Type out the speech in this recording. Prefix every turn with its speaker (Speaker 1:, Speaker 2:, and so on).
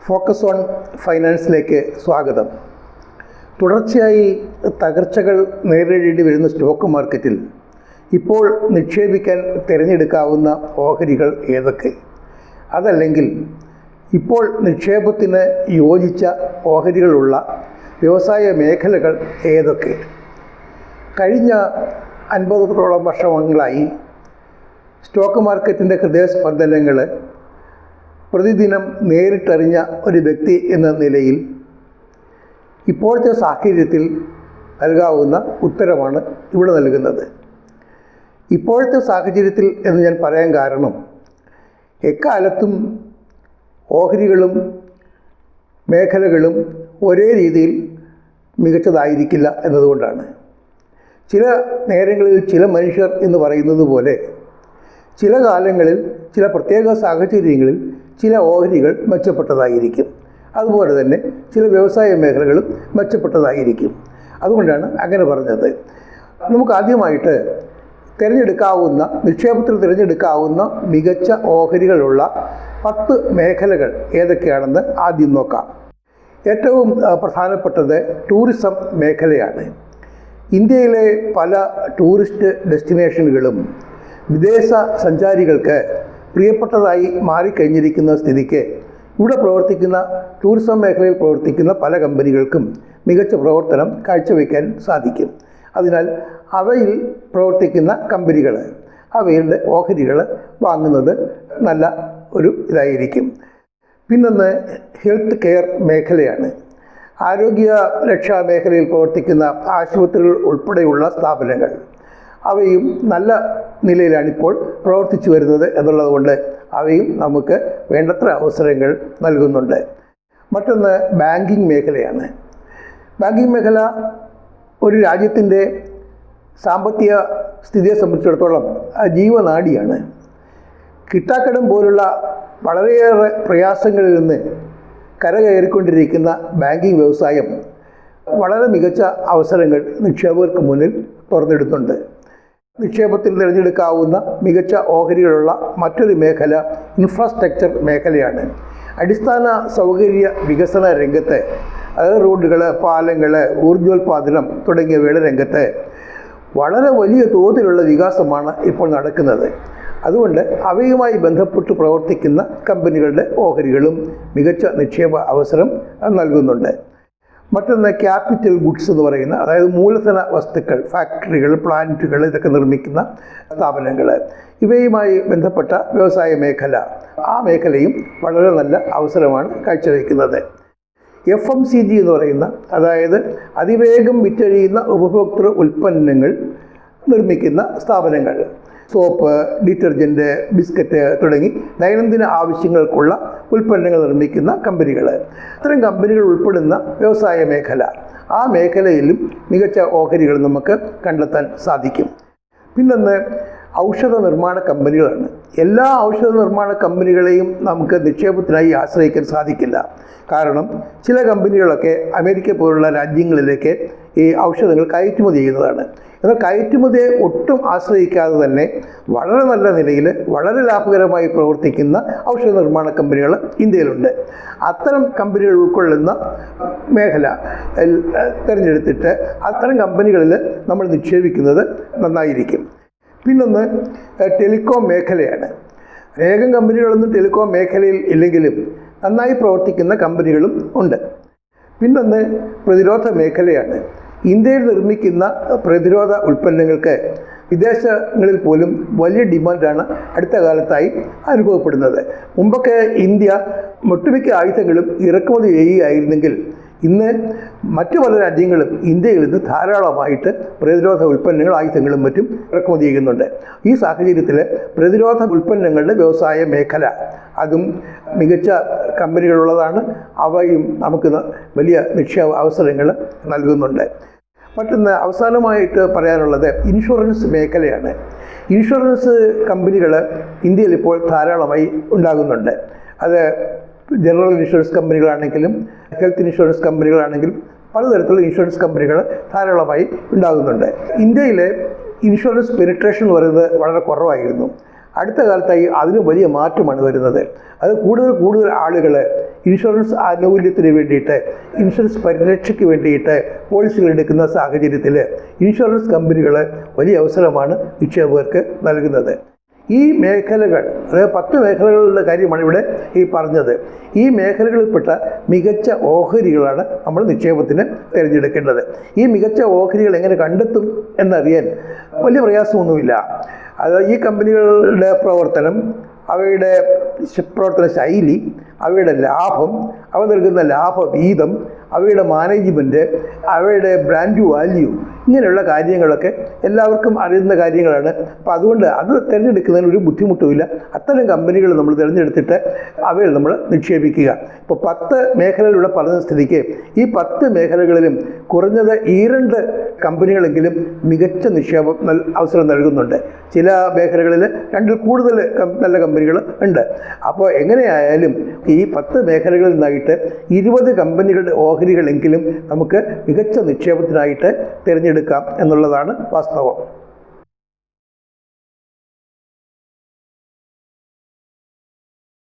Speaker 1: Focus on ഫൈനാൻസിലേക്ക് സ്വാഗതം. തുടർച്ചയായി തകർച്ചകൾ നേരിടേണ്ടി വരുന്ന സ്റ്റോക്ക് മാർക്കറ്റിൽ ഇപ്പോൾ നിക്ഷേപിക്കാൻ തിരഞ്ഞെടുക്കാവുന്ന ഓഹരികൾ ഏതൊക്കെ? അതല്ലെങ്കിൽ ഇപ്പോൾ നിക്ഷേപത്തിന് യോജിച്ച ഓഹരികളുള്ള വ്യവസായ മേഖലകൾ ഏതൊക്കെ? കഴിഞ്ഞ 50ഓളം വർഷങ്ങളായി സ്റ്റോക്ക് മാർക്കറ്റിൻ്റെ ഹൃദയസ്പന്ദനങ്ങൾ പ്രതിദിനം നേരിട്ടറിഞ്ഞ ഒരു വ്യക്തി എന്ന നിലയിൽ ഇപ്പോഴത്തെ സാഹചര്യത്തിൽ നൽകാവുന്ന ഉത്തരമാണ് ഇവിടെ നൽകുന്നത്. ഇപ്പോഴത്തെ സാഹചര്യത്തിൽ എന്ന് ഞാൻ പറയാൻ കാരണം, എക്കാലത്തും ഓഹരികളും മേഖലകളും ഒരേ രീതിയിൽ മികച്ചതായിരിക്കില്ല എന്നതുകൊണ്ടാണ്. ചില നേരങ്ങളിൽ ചില മനുഷ്യർ എന്ന് പറയുന്നത് പോലെ ചില കാലങ്ങളിൽ ചില പ്രത്യേക സാഹചര്യങ്ങളിൽ ചില ഓഹരികൾ മെച്ചപ്പെട്ടതായിരിക്കും. അതുപോലെ തന്നെ ചില വ്യവസായ മേഖലകളും മെച്ചപ്പെട്ടതായിരിക്കും. അതുകൊണ്ടാണ് അങ്ങനെ പറഞ്ഞത്. നമുക്ക് ആദ്യമായിട്ട് നിക്ഷേപത്തിൽ തിരഞ്ഞെടുക്കാവുന്ന മികച്ച ഓഹരികളുള്ള 10 മേഖലകൾ ഏതൊക്കെയാണെന്ന് ആദ്യം നോക്കാം. ഏറ്റവും പ്രധാനപ്പെട്ടത് ടൂറിസം മേഖലയാണ്. ഇന്ത്യയിലെ പല ടൂറിസ്റ്റ് ഡെസ്റ്റിനേഷനുകളും വിദേശ സഞ്ചാരികൾക്ക് പ്രിയപ്പെട്ടതായി മാറിക്കഴിഞ്ഞിരിക്കുന്ന സ്ഥിതിക്ക് ഇവിടെ പ്രവർത്തിക്കുന്ന ടൂറിസം മേഖലയിൽ പ്രവർത്തിക്കുന്ന പല കമ്പനികൾക്കും മികച്ച പ്രവർത്തനം കാഴ്ചവെക്കാൻ സാധിക്കും. അതിനാൽ അവയിൽ പ്രവർത്തിക്കുന്ന കമ്പനികൾ അവയുടെ ഓഹരികൾ വാങ്ങുന്നത് നല്ല ഒരു ഇതായിരിക്കും. പിന്നൊന്ന് ഹെൽത്ത് കെയർ മേഖലയാണ്. ആരോഗ്യ രക്ഷാ മേഖലയിൽ പ്രവർത്തിക്കുന്ന ആശുപത്രികൾ ഉൾപ്പെടെയുള്ള സ്ഥാപനങ്ങൾ അവയും നല്ല നിലയിലാണിപ്പോൾ പ്രവർത്തിച്ചു വരുന്നത് എന്നുള്ളതുകൊണ്ട് അവയും നമുക്ക് വേണ്ടത്ര അവസരങ്ങൾ നൽകുന്നുണ്ട്. മറ്റൊന്ന് ബാങ്കിങ് മേഖലയാണ്. ബാങ്കിങ് മേഖല ഒരു രാജ്യത്തിൻ്റെ സാമ്പത്തിക സ്ഥിതിയെ സംബന്ധിച്ചിടത്തോളം ജീവനാഡിയാണ്. കിട്ടാക്കടം പോലുള്ള വളരെയേറെ പ്രയാസങ്ങളിൽ നിന്ന് കരകയറിക്കൊണ്ടിരിക്കുന്ന ബാങ്കിങ് വ്യവസായം വളരെ മികച്ച അവസരങ്ങൾ നിക്ഷേപകർക്ക് മുന്നിൽ തുറന്നിടുന്നുണ്ട്. നിക്ഷേപത്തിൽ തിരഞ്ഞെടുക്കാവുന്ന മികച്ച ഓഹരികളുള്ള മറ്റൊരു മേഖല ഇൻഫ്രാസ്ട്രക്ചർ മേഖലയാണ്. അടിസ്ഥാന സൗകര്യ വികസന രംഗത്ത്, അതായത് റോഡുകൾ, പാലങ്ങൾ, ഊർജ്ജോൽപാദനം തുടങ്ങിയവയുടെ രംഗത്ത് വളരെ വലിയ തോതിലുള്ള വികാസമാണ് ഇപ്പോൾ നടക്കുന്നത്. അതുകൊണ്ട് അവയുമായി ബന്ധപ്പെട്ട് പ്രവർത്തിക്കുന്ന കമ്പനികളുടെ ഓഹരികളും മികച്ച നിക്ഷേപ അവസരം നൽകുന്നുണ്ട്. മറ്റൊന്ന് ക്യാപിറ്റൽ ഗുഡ്സ് എന്ന് പറയുന്ന, അതായത് മൂലധന വസ്തുക്കൾ, ഫാക്ടറികൾ, പ്ലാന്റുകൾ, ഇതൊക്കെ നിർമ്മിക്കുന്ന സ്ഥാപനങ്ങൾ, ഇവയുമായി ബന്ധപ്പെട്ട വ്യവസായ മേഖല, ആ മേഖലയും വളരെ നല്ല അവസരമാണ് കാഴ്ചവെക്കുന്നത്. FMCG എന്ന് പറയുന്ന, അതായത് അതിവേഗം വിറ്റഴിയുന്ന ഉപഭോക്തൃ ഉൽപ്പന്നങ്ങൾ നിർമ്മിക്കുന്ന സ്ഥാപനങ്ങൾ, സോപ്പ്, ഡിറ്റർജൻറ്റ്, ബിസ്ക്കറ്റ് തുടങ്ങി ദൈനംദിന ആവശ്യങ്ങൾക്കുള്ള ഉൽപ്പന്നങ്ങൾ നിർമ്മിക്കുന്ന കമ്പനികൾ, അത്തരം കമ്പനികൾ ഉൾപ്പെടുന്ന വ്യവസായ മേഖല, ആ മേഖലയിലും മികച്ച ഓഹരികൾ നമുക്ക് കണ്ടെത്താൻ സാധിക്കും. പിന്നൊന്ന് ഔഷധ നിർമ്മാണ കമ്പനികളാണ്. എല്ലാ ഔഷധ നിർമ്മാണ കമ്പനികളെയും നമുക്ക് നിക്ഷേപത്തിനായി ആശ്രയിക്കാൻ സാധിക്കില്ല. കാരണം ചില കമ്പനികളൊക്കെ അമേരിക്ക പോലുള്ള രാജ്യങ്ങളിലേക്ക് ഈ ഔഷധങ്ങൾ കയറ്റുമതി ചെയ്യുന്നതാണ്. എന്നാൽ കയറ്റുമതിയെ ഒട്ടും ആശ്രയിക്കാതെ തന്നെ വളരെ നല്ല നിലയിൽ വളരെ ലാഭകരമായി പ്രവർത്തിക്കുന്ന ഔഷധ നിർമ്മാണ കമ്പനികൾ ഇന്ത്യയിലുണ്ട്. അത്തരം കമ്പനികൾ ഉൾക്കൊള്ളുന്ന മേഖല തിരഞ്ഞെടുത്തിട്ട് അത്തരം കമ്പനികളിൽ നമ്മൾ നിക്ഷേപിക്കുന്നത് നന്നായിരിക്കും. പിന്നൊന്ന് ടെലികോം മേഖലയാണ്. അനേകം കമ്പനികളൊന്നും ടെലികോം മേഖലയിൽ ഇല്ലെങ്കിലും നന്നായി പ്രവർത്തിക്കുന്ന കമ്പനികളും ഉണ്ട്. പിന്നൊന്ന് പ്രതിരോധ മേഖലയാണ്. ഇന്ത്യയിൽ നിർമ്മിക്കുന്ന പ്രതിരോധ ഉൽപ്പന്നങ്ങൾക്ക് വിദേശങ്ങളിൽ പോലും വലിയ ഡിമാൻഡാണ് അടുത്ത കാലത്തായി അനുഭവപ്പെടുന്നത്. മുമ്പൊക്കെ ഇന്ത്യ ഒട്ടുമിക്ക ആയുധങ്ങളും ഇറക്കുമതി ചെയ്യുകയായിരുന്നെങ്കിൽ ഇന്ന് മറ്റു പല രാജ്യങ്ങളും ഇന്ത്യയിൽ നിന്ന് ധാരാളമായിട്ട് പ്രതിരോധ ഉൽപ്പന്നങ്ങൾ, ആയുധങ്ങളും മറ്റും ഇറക്കുമതി ചെയ്യുന്നുണ്ട്. ഈ സാഹചര്യത്തിൽ പ്രതിരോധ ഉൽപ്പന്നങ്ങളുടെ വ്യവസായ മേഖല അതും മികച്ച കമ്പനികളുള്ളതാണ്. അവയും നമുക്ക് വലിയ നിക്ഷേപ അവസരങ്ങൾ നൽകുന്നുണ്ട്. മറ്റൊന്ന് അവസാനമായിട്ട് പറയാനുള്ളത് ഇൻഷുറൻസ് മേഖലയാണ്. ഇൻഷുറൻസ് കമ്പനികൾ ഇന്ത്യയിൽ ഇപ്പോൾ ധാരാളമായി ഉണ്ടാകുന്നുണ്ട്. അത് ജനറൽ ഇൻഷുറൻസ് കമ്പനികളാണെങ്കിലും ഹെൽത്ത് ഇൻഷുറൻസ് കമ്പനികളാണെങ്കിലും പലതരത്തിലുള്ള ഇൻഷുറൻസ് കമ്പനികൾ ധാരാളമായി ഉണ്ടാകുന്നുണ്ട്. ഇന്ത്യയിലെ ഇൻഷുറൻസ് പെനിട്രേഷൻ എന്ന് പറയുന്നത് വളരെ കുറവായിരുന്നു. അടുത്ത കാലത്തായി അതിന് വലിയ മാറ്റമാണ് വരുന്നത്. അത് കൂടുതൽ ആളുകൾ ഇൻഷുറൻസ് ആനുകൂല്യത്തിന് വേണ്ടിയിട്ട്, ഇൻഷുറൻസ് പരിരക്ഷയ്ക്ക് വേണ്ടിയിട്ട് പോളിസികൾ എടുക്കുന്ന സാഹചര്യത്തിൽ ഇൻഷുറൻസ് കമ്പനികൾ വലിയ അവസരമാണ് നിക്ഷേപകർക്ക് നൽകുന്നത്. ഈ മേഖലകൾ, അതായത് 10 മേഖലകളുടെ കാര്യമാണ് ഇവിടെ ഈ പറഞ്ഞത്. ഈ മേഖലകളിൽപ്പെട്ട മികച്ച ഓഹരികളാണ് നമ്മൾ നിക്ഷേപത്തിന് തിരഞ്ഞെടുക്കേണ്ടത്. ഈ മികച്ച ഓഹരികൾ എങ്ങനെ കണ്ടെത്തും എന്നറിയാൻ വലിയ പ്രയാസമൊന്നുമില്ല. അത് ഈ കമ്പനികളുടെ പ്രവർത്തനം, അവയുടെ പ്രവർത്തന ശൈലി, അവയുടെ ലാഭം, അവ നൽകുന്ന ലാഭവീതം, അവയുടെ മാനേജ്മെൻറ്റ്, അവയുടെ ബ്രാൻഡ് വാല്യൂ, ഇങ്ങനെയുള്ള കാര്യങ്ങളൊക്കെ എല്ലാവർക്കും അറിയുന്ന കാര്യങ്ങളാണ്. അപ്പോൾ അതുകൊണ്ട് അത് തിരഞ്ഞെടുക്കുന്നതിന് ഒരു ബുദ്ധിമുട്ടുമില്ല. അത്തരം കമ്പനികൾ നമ്മൾ തിരഞ്ഞെടുത്തിട്ട് അവയിൽ നമ്മൾ നിക്ഷേപിക്കുക. ഇപ്പോൾ 10 മേഖലകളിലൂടെ പറഞ്ഞ സ്ഥിതിക്ക് ഈ 10 മേഖലകളിലും കുറഞ്ഞത് 2 കമ്പനികളെങ്കിലും മികച്ച നിക്ഷേപം അവസരം നൽകുന്നുണ്ട്. ചില മേഖലകളിൽ 2ൽ കൂടുതൽ നല്ല കമ്പനികൾ ഉണ്ട്. അപ്പോൾ എങ്ങനെയായാലും ഈ 10 മേഖലകളിൽ നിന്നായിട്ട് 20 കമ്പനികളുടെ ഓഹരികളെങ്കിലും നമുക്ക് മികച്ച നിക്ഷേപത്തിനായിട്ട് തിരഞ്ഞെടുക്കാം എന്നുള്ളതാണ് വാസ്തവം.